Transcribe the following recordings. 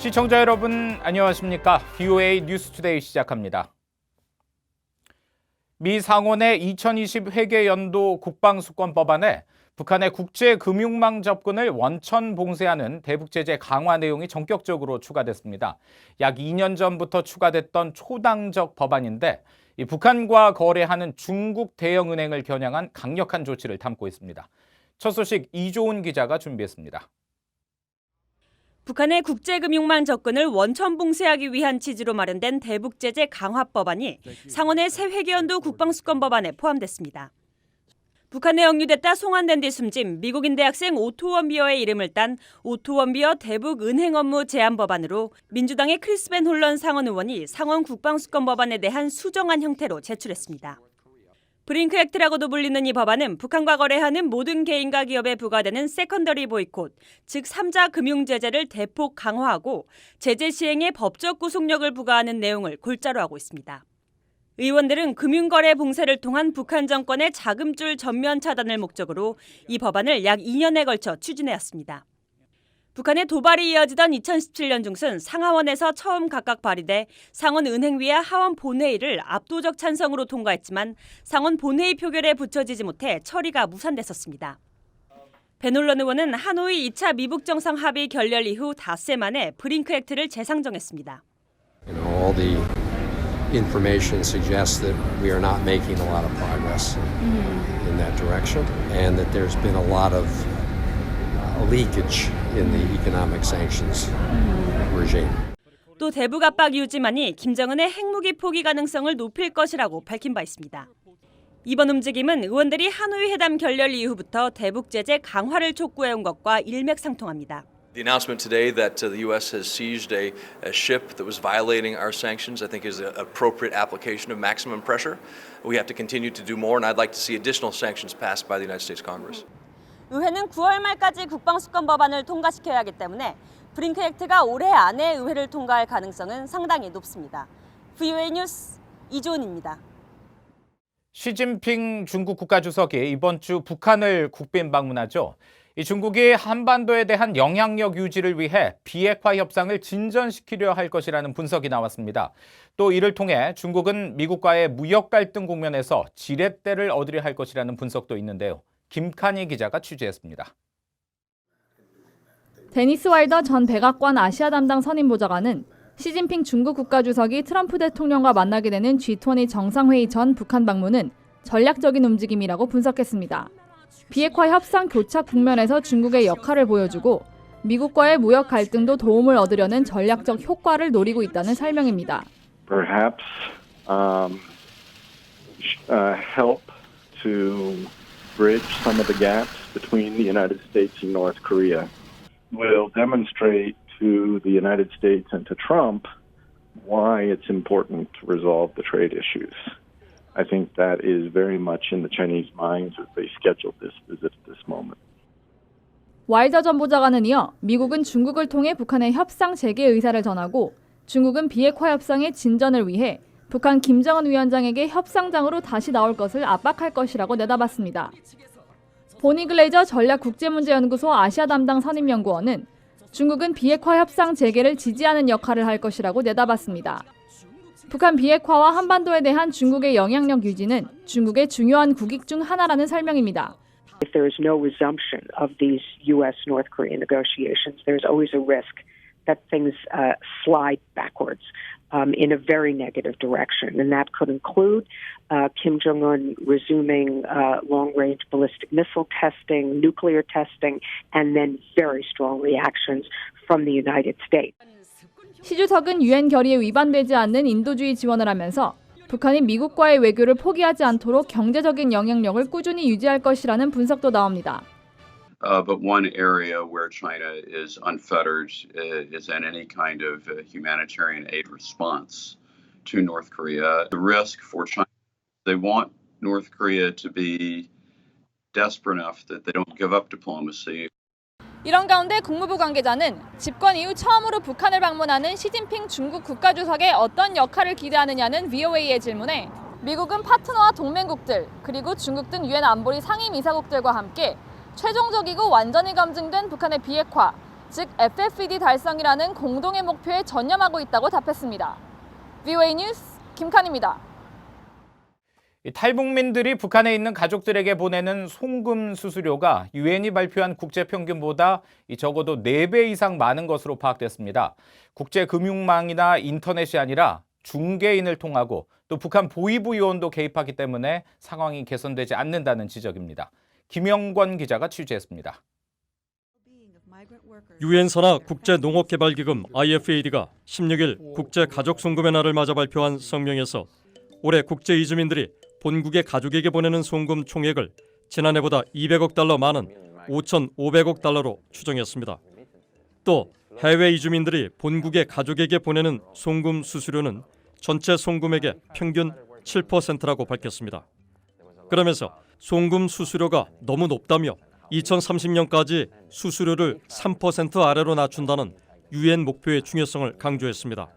시청자 여러분 안녕하십니까? VOA 뉴스투데이 시작합니다. 미 상원의 2020 회계연도 국방수권법안에 북한의 국제금융망 접근을 원천 봉쇄하는 대북제재 강화 내용이 전격적으로 추가됐습니다. 약 2년 전부터 추가됐던 초당적 법안인데 이 북한과 거래하는 중국 대형은행을 겨냥한 강력한 조치를 담고 있습니다. 첫 소식 이조은 기자가 준비했습니다. 북한의 국제금융망 접근을 원천 봉쇄하기 위한 취지로 마련된 대북제재 강화법안이 상원의 새 회계연도 국방수권법안에 포함됐습니다. 북한에 억류됐다 송환된 뒤 숨진 미국인 대학생 오토 원비어의 이름을 딴 오토 원비어 대북은행 업무 제한 법안으로 민주당의 크리스 벤 홀런 상원 의원이 상원 국방수권법안에 대한 수정안 형태로 제출했습니다. 브링크 액트라고도 불리는 이 법안은 북한과 거래하는 모든 개인과 기업에 부과되는 세컨더리 보이콧, 즉 3자 금융 제재를 대폭 강화하고 제재 시행에 법적 구속력을 부과하는 내용을 골자로 하고 있습니다. 의원들은 금융거래 봉쇄를 통한 북한 정권의 자금줄 전면 차단을 목적으로 이 법안을 약 2년에 걸쳐 추진해왔습니다. 북한의 도발이 이어지던 2017년 중순 상하원에서 처음 각각 발의돼 상원 은행위와 하원 본회의를 압도적 찬성으로 통과했지만 상원 본회의 표결에 붙여지지 못해 처리가 무산됐었습니다. 벤 홀런 의원은 하노이 2차 미북 정상 합의 결렬 이후 닷새 만에 브링크 액트를 재상정했습니다. All the information suggests that we are not making a lot of progress in that direction and that there's been a lot of leakage in the economic sanctions regime. 또 대북 압박 유지만이 김정은의 핵무기 포기 가능성을 높일 것이라고 밝힌 바 있습니다. 이번 움직임은 의원들이 하노이 회담 결렬 이후부터 대북 제재 강화를 촉구해온 것과 일맥상통합니다. The announcement today that the U.S. has seized a ship that was violating our sanctions, I think, is an appropriate application of maximum pressure. We have to continue to do more, and I'd like to see additional sanctions passed by the United States Congress. 의회는 9월 말까지 국방수권 법안을 통과시켜야 하기 때문에 브링크 액트가 올해 안에 의회를 통과할 가능성은 상당히 높습니다. VOA 뉴스 이조은입니다. 시진핑 중국 국가주석이 이번 주 북한을 국빈 방문하죠. 이 중국이 한반도에 대한 영향력 유지를 위해 비핵화 협상을 진전시키려 할 것이라는 분석이 나왔습니다. 또 이를 통해 중국은 미국과의 무역 갈등 국면에서 지렛대를 얻으려 할 것이라는 분석도 있는데요. 김칸희 기자가 취재했습니다. 데니스 와일더 전 백악관 아시아 담당 선임보좌관은 시진핑 중국 국가주석이 트럼프 대통령과 만나게 되는 G20 정상회의 전 북한 방문은 전략적인 움직임이라고 분석했습니다. 비핵화 협상 교착 국면에서 중국의 역할을 보여주고 미국과의 무역 갈등도 도움을 얻으려는 전략적 효과를 노리고 있다는 설명입니다. Perhaps help to bridge some of the gaps between the United States and North Korea. Will demonstrate to the United States and to Trump why it's important to resolve the trade issues. I think that is very much in the Chinese minds as they scheduled this visit at this moment. 와일더 전 보좌관은 이어 미국은 중국을 통해 북한의 협상 재개 의사를 전하고 중국은 비핵화 협상의 진전을 위해 북한 김정은 위원장에게 협상장으로 다시 나올 것을 압박할 것이라고 내다봤습니다. 보니 글레이저 전략국제문제연구소 아시아 담당 선임연구원은 중국은 비핵화 협상 재개를 지지하는 역할을 할 것이라고 내다봤습니다. 북한 비핵화와 한반도에 대한 중국의 영향력 유지는 중국의 중요한 국익 중 하나라는 설명입니다. If there is no resumption of these U.S.-North Korea negotiations, there's always a risk that things slide backwards in a very negative direction. And that could include Kim Jong-un resuming long-range ballistic missile testing, nuclear testing, and then very strong reactions from the United States. 시 주석은 유엔 결의에 위반되지 않는 인도주의 지원을 하면서 북한이 미국과의 외교를 포기하지 않도록 경제적인 영향력을 꾸준히 유지할 것이라는 분석도 나옵니다. But one area where China is unfettered is in any kind of humanitarian aid response to North Korea. The risk for China, they want North Korea to be desperate enough that they don't give up diplomacy. 이런 가운데 국무부 관계자는 집권 이후 처음으로 북한을 방문하는 시진핑 중국 국가주석의 어떤 역할을 기대하느냐는 VOA의 질문에 미국은 파트너와 동맹국들 그리고 중국 등 유엔 안보리 상임이사국들과 함께 최종적이고 완전히 검증된 북한의 비핵화, 즉 FFPD 달성이라는 공동의 목표에 전념하고 있다고 답했습니다. VOA 뉴스 김칸입니다. 탈북민들이 북한에 있는 가족들에게 보내는 송금 수수료가 유엔이 발표한 국제 평균보다 적어도 4배 이상 많은 것으로 파악됐습니다. 국제 금융망이나 인터넷이 아니라 중개인을 통하고 또 북한 보위부 요원도 개입하기 때문에 상황이 개선되지 않는다는 지적입니다. 김영권 기자가 취재했습니다. 유엔 산하 국제농업개발기금 IFAD가 16일 국제가족송금의 날을 맞아 발표한 성명에서 올해 국제 이주민들이 본국의 가족에게 보내는 송금 총액을 지난해보다 200억 달러 많은 5,500억 달러로 추정했습니다. 또 해외 이주민들이 본국의 가족에게 보내는 송금 수수료는 전체 송금액의 평균 7%라고 밝혔습니다. 그러면서 송금 수수료가 너무 높다며 2030년까지 수수료를 3% 아래로 낮춘다는 유엔 목표의 중요성을 강조했습니다.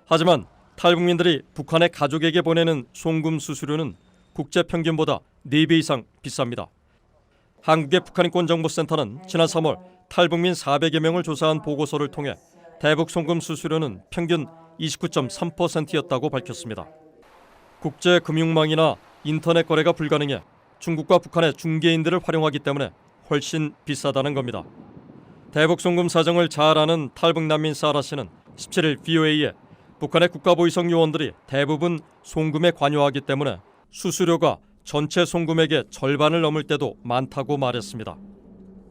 하지만 탈북민들이 북한의 가족에게 보내는 송금 수수료는 국제 평균보다 4배 이상 비쌉니다. 한국의 북한인권정보센터는 지난 3월 탈북민 400여 명을 조사한 보고서를 통해 대북 송금 수수료는 평균 29.3%였다고 밝혔습니다. 국제 금융망이나 인터넷 거래가 불가능해 중국과 북한의 중개인들을 활용하기 때문에 훨씬 비싸다는 겁니다. 대북 송금 사정을 잘 아는 탈북 난민 사라 씨는 17일 VOA에 북한의 국가보위성 요원들이 대부분 송금에 관여하기 때문에 수수료가 전체 송금액의 절반을 넘을 때도 많다고 말했습니다.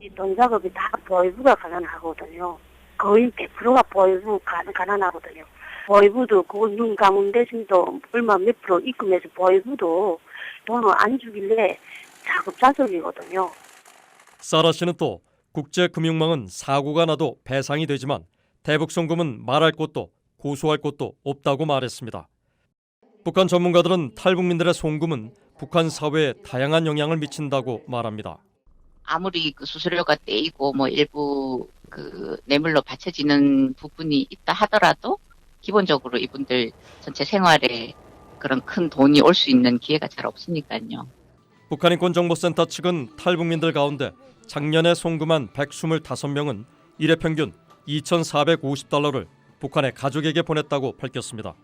이 돈 작업이 다 보위부가 가난하거든요. 거의 100%가 보위부 가난하거든요. 보위부도 그눈 감은 대신도 얼마 몇 프로 입금해서 보위부도 돈을 안 주길래 자급자족이거든요. 사라 씨는 또 국제금융망은 사고가 나도 배상이 되지만 대북 송금은 말할 것도 고소할 것도 없다고 말했습니다. 북한 전문가들은 탈북민들의 송금은 북한 사회에 다양한 영향을 미친다고 말합니다. 아무리 그 수수료가 떼이고 뭐 일부 그 뇌물로 받쳐지는 부분이 있다 하더라도 기본적으로 이분들 전체 생활에 그런 큰 돈이 올 수 있는 기회가 잘 없으니까요. 북한인권정보센터 측은 탈북민들 가운데 작년에 송금한 125명은 일회 평균 2,450달러를 북한의 가족에게 보냈다고 밝혔습니다.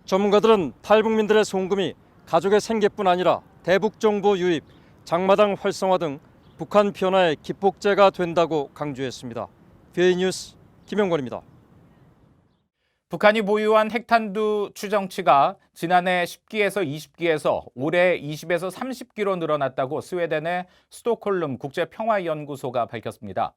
전문가들은 탈북민들의 송금이 가족의 생계뿐 아니라 대북 정보 유입, 장마당 활성화 등 북한 변화의 기폭제가 된다고 강조했습니다. VOA 뉴스 김영권입니다. 북한이 보유한 핵탄두 추정치가 지난해 10기에서 20기에서 올해 20에서 30기로 늘어났다고 스웨덴의 스톡홀름 국제평화연구소가 밝혔습니다.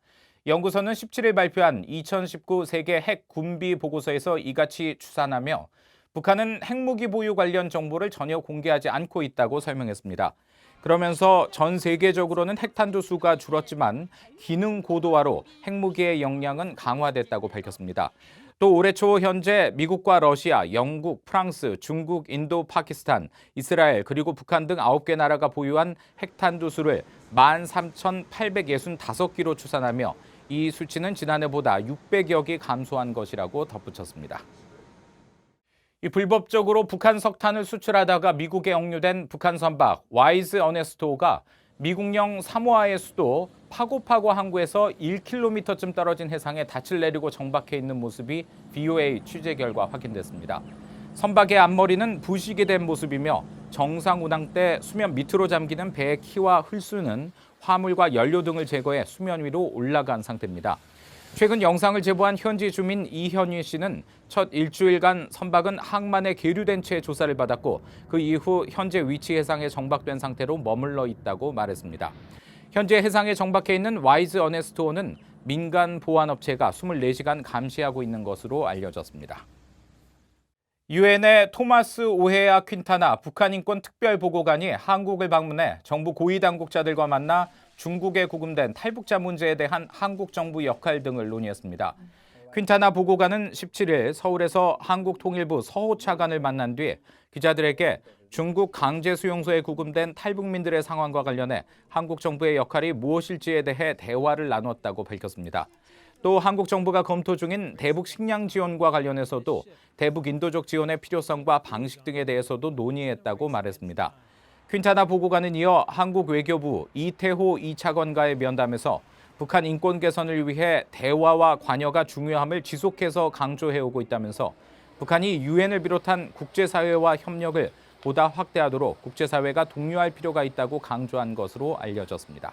연구소는 17일 발표한 2019 세계 핵 군비 보고서에서 이같이 추산하며 북한은 핵무기 보유 관련 정보를 전혀 공개하지 않고 있다고 설명했습니다. 그러면서 전 세계적으로는 핵탄두 수가 줄었지만 기능 고도화로 핵무기의 역량은 강화됐다고 밝혔습니다. 또 올해 초 현재 미국과 러시아, 영국, 프랑스, 중국, 인도, 파키스탄, 이스라엘 그리고 북한 등 9개 나라가 보유한 핵탄두 수를 13,865기로 추산하며 이 수치는 지난해보다 600여 기 감소한 것이라고 덧붙였습니다. 이 불법적으로 북한 석탄을 수출하다가 미국에 억류된 북한 선박 와이즈 어네스토가 미국령 사모아의 수도 파고파고 항구에서 1km쯤 떨어진 해상에 닻을 내리고 정박해 있는 모습이 VOA 취재 결과 확인됐습니다. 선박의 앞머리는 부식이 된 모습이며 정상 운항 때 수면 밑으로 잠기는 배의 키와 흘수는 화물과 연료 등을 제거해 수면 위로 올라간 상태입니다. 최근 영상을 제보한 현지 주민 이현희 씨는 첫 일주일간 선박은 항만에 계류된 채 조사를 받았고 그 이후 현재 위치 해상에 정박된 상태로 머물러 있다고 말했습니다. 현재 해상에 정박해 있는 와이즈 어네스토는 민간 보안업체가 24시간 감시하고 있는 것으로 알려졌습니다. 유엔의 토마스 오헤아 퀸타나 북한 인권 특별보고관이 한국을 방문해 정부 고위 당국자들과 만나 중국에 구금된 탈북자 문제에 대한 한국 정부 역할 등을 논의했습니다. 퀸타나 보고관은 17일 서울에서 한국통일부 서호 차관을 만난 뒤 기자들에게 중국 강제수용소에 구금된 탈북민들의 상황과 관련해 한국 정부의 역할이 무엇일지에 대해 대화를 나눴다고 밝혔습니다. 또 한국 정부가 검토 중인 대북 식량 지원과 관련해서도 대북 인도적 지원의 필요성과 방식 등에 대해서도 논의했다고 말했습니다. 퀸타나 보고관은 이어 한국 외교부 이태호 2차관과의 면담에서 북한 인권 개선을 위해 대화와 관여가 중요함을 지속해서 강조해오고 있다면서 북한이 유엔을 비롯한 국제사회와 협력을 보다 확대하도록 국제사회가 독려할 필요가 있다고 강조한 것으로 알려졌습니다.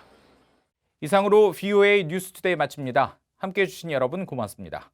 이상으로 VOA 뉴스투데이 마칩니다. 함께해 주신 여러분 고맙습니다.